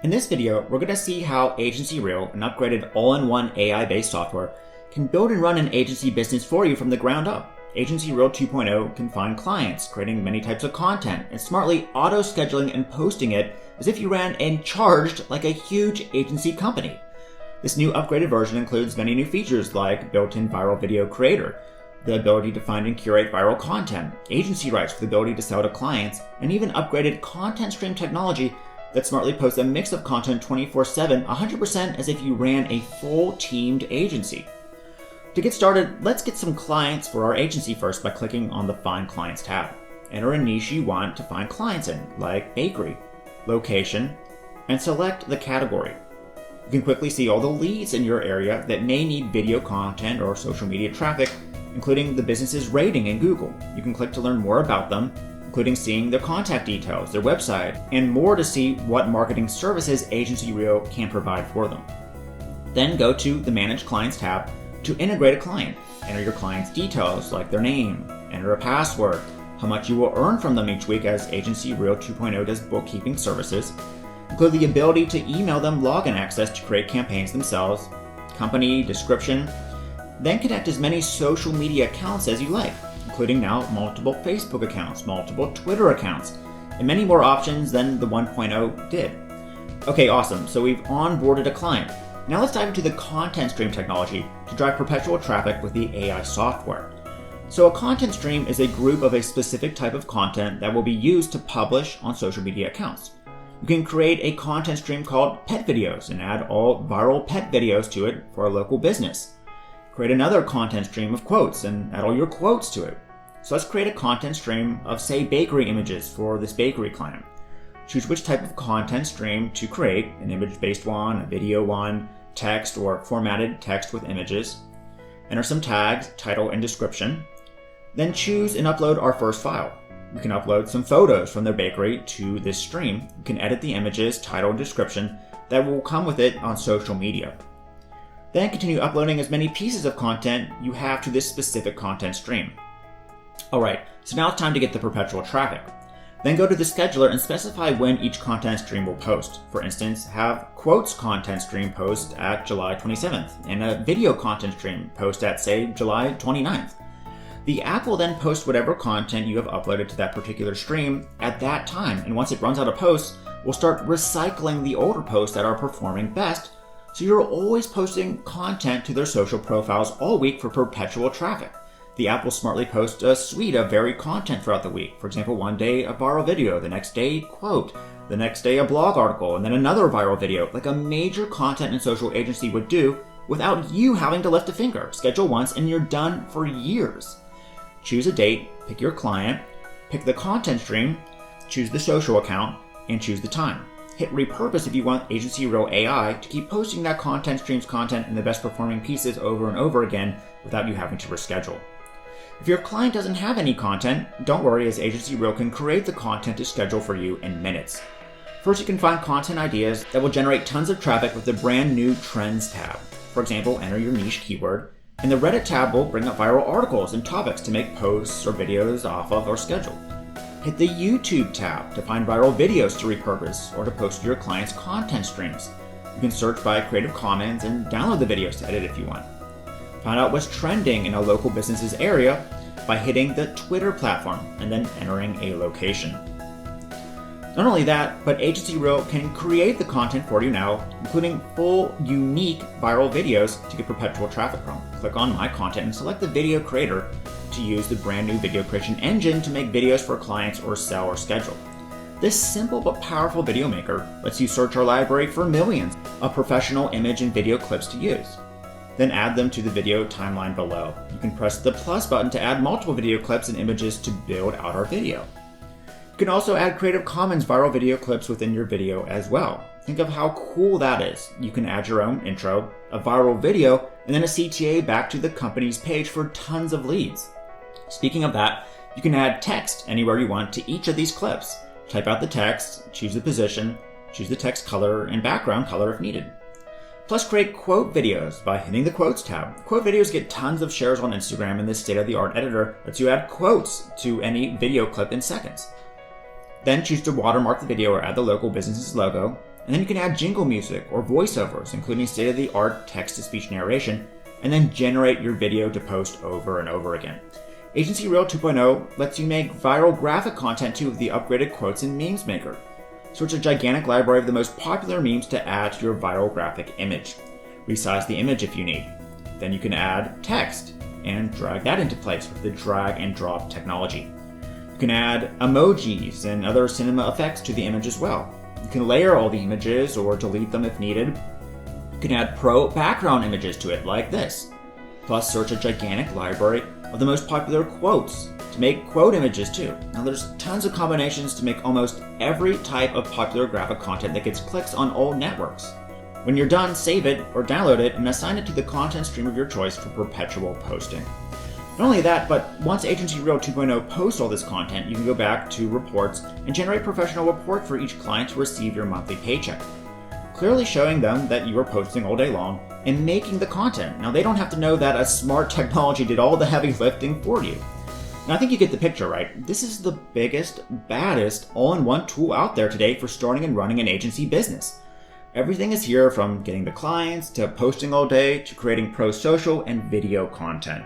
In this video, we're going to see how Agency Reel, an upgraded all-in-one AI-based software, can build and run an agency business for you from the ground up. Agency Reel 2.0 can find clients, creating many types of content, and smartly auto-scheduling and posting it as if you ran and charged like a huge agency company. This new upgraded version includes many new features like built-in viral video creator, the ability to find and curate viral content, agency rights for the ability to sell to clients, and even upgraded content stream technology that smartly posts a mix of content 24/7, 100% as if you ran a full teamed agency. To get started, let's get some clients for our agency first by clicking on the Find Clients tab. Enter a niche you want to find clients in, like bakery, location, and select the category. You can quickly see all the leads in your area that may need video content or social media traffic, including the business's rating in Google. You can click to learn more about them, including seeing their contact details, their website, and more to see what marketing services Agency Reel can provide for them. Then go to the Manage Clients tab to integrate a client. Enter your client's details like their name, enter a password, how much you will earn from them each week as Agency Reel 2.0 does bookkeeping services, include the ability to email them login access to create campaigns themselves, company, description, then connect as many social media accounts as you like, including now multiple Facebook accounts, multiple Twitter accounts, and many more options than the 1.0 did. Okay, awesome. So we've onboarded a client. Now let's dive into the content stream technology to drive perpetual traffic with the AI software. So a content stream is a group of a specific type of content that will be used to publish on social media accounts. You can create a content stream called pet videos and add all viral pet videos to it for a local business. Create another content stream of quotes and add all your quotes to it. So let's create a content stream of, say, bakery images for this bakery client. Choose which type of content stream to create, an image-based one, a video one, text or formatted text with images. Enter some tags, title, and description. Then choose and upload our first file. We can upload some photos from their bakery to this stream. You can edit the images, title, and description that will come with it on social media. Then continue uploading as many pieces of content you have to this specific content stream. Alright, so now it's time to get the perpetual traffic. Then go to the scheduler and specify when each content stream will post. For instance, have quotes content stream post at July 27th and a video content stream post at, say, July 29th. The app will then post whatever content you have uploaded to that particular stream at that time, and once it runs out of posts, we'll start recycling the older posts that are performing best, so you're always posting content to their social profiles all week for perpetual traffic. The app will smartly post a suite of varied content throughout the week. For example, one day a viral video, the next day quote, the next day a blog article, and then another viral video, like a major content and social agency would do without you having to lift a finger. Schedule once and you're done for years. Choose a date, pick your client, pick the content stream, choose the social account, and choose the time. Hit repurpose if you want Agency Reel AI to keep posting that content stream's content and the best performing pieces over and over again without you having to reschedule. If your client doesn't have any content, don't worry, as Agency Reel can create the content to schedule for you in minutes. First, you can find content ideas that will generate tons of traffic with the brand new Trends tab. For example, enter your niche keyword, and the Reddit tab will bring up viral articles and topics to make posts or videos off of or schedule. Hit the YouTube tab to find viral videos to repurpose or to post to your client's content streams. You can search by Creative Commons and download the videos to edit if you want. Find out what's trending in a local business's area by hitting the Twitter platform and then entering a location. Not only that, but Agency Reel can create the content for you now, including full, unique viral videos to get perpetual traffic from. Click on My Content and select the video creator to use the brand new video creation engine to make videos for clients or sell or schedule. This simple but powerful video maker lets you search our library for millions of professional image and video clips to use. Then add them to the video timeline below. You can press the plus button to add multiple video clips and images to build out our video. You can also add Creative Commons viral video clips within your video as well. Think of how cool that is. You can add your own intro, a viral video, and then a CTA back to the company's page for tons of leads. Speaking of that, you can add text anywhere you want to each of these clips. Type out the text, choose the position, choose the text color and background color if needed. Plus, create quote videos by hitting the Quotes tab. Quote videos get tons of shares on Instagram, and this state-of-the-art editor lets you add quotes to any video clip in seconds. Then choose to watermark the video or add the local business's logo, And then you can add jingle music or voiceovers, including state-of-the-art text-to-speech narration, and then generate your video to post over and over again. Agency Reel 2.0 lets you make viral graphic content too with the upgraded Quotes and Memes Maker. Search a gigantic library of the most popular memes to add to your viral graphic image. Resize the image if you need. Then you can add text and drag that into place with the drag and drop technology. You can add emojis and other cinema effects to the image as well. You can layer all the images or delete them if needed. You can add pro background images to it like this. Plus search a gigantic library of the most popular quotes to make quote images too. Now there's tons of combinations to make almost every type of popular graphic content that gets clicks on all networks. When you're done, save it or download it and assign it to the content stream of your choice for perpetual posting. Not only that, but once Agency Reel 2.0 posts all this content, you can go back to reports and generate professional report for each client to receive your monthly paycheck, clearly showing them that you are posting all day long and making the content. Now they don't have to know that a smart technology did all the heavy lifting for you. Now I think you get the picture, right? This is the biggest, baddest, all-in-one tool out there today for starting and running an agency business. Everything is here, from getting the clients to posting all day to creating pro social and video content.